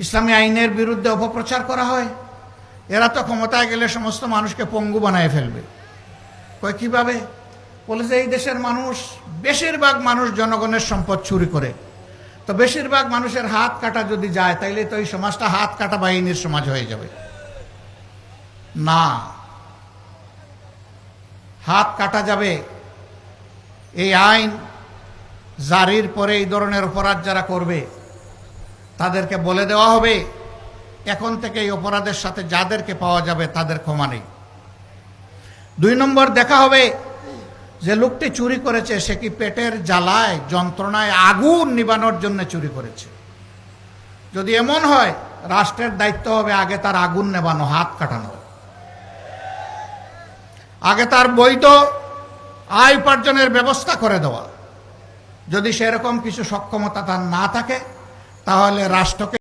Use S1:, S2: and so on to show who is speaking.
S1: ইসলামী আইনের বিরুদ্ধে অপপ্রচার করা হয়। এরা তো ক্ষমতায় গেলে সমস্ত মানুষকে পঙ্গু বানায় ফেলবে। কয় কিভাবে? বলে যে এই দেশের মানুষ, বেশিরভাগ মানুষ জনগণের সম্পদ চুরি করে, তো বেশিরভাগ মানুষের হাত কাটা যদি যায় তাইলে তো এই সমাজটা হাত কাটা বাহিনীর সমাজ হয়ে যাবে। না, হাত কাটা যাবে। এই আইন জারির পরে এই ধরনের অপরাধ যারা করবে তাদেরকে বলে দেওয়া হবে এখন থেকে এই অপরাধের সাথে যাদেরকে পাওয়া যাবে তাদের ক্ষমা নেই। 2 নম্বর, দেখা হবে যে লোকটি চুরি করেছে সে কি পেটের জ্বালায় যন্ত্রণায় আগুন নিবানোর জন্য চুরি করেছে। যদি এমন হয়, রাষ্ট্রের দায়িত্ব হবে আগে তার আগুন নেবানো, হাত কাটানো, আগে তার বৈধ আয় উপার্জনের ব্যবস্থা করে দেওয়া। যদি সেরকম কিছু সক্ষমতা তার না থাকে তাহলে রাষ্ট্রকে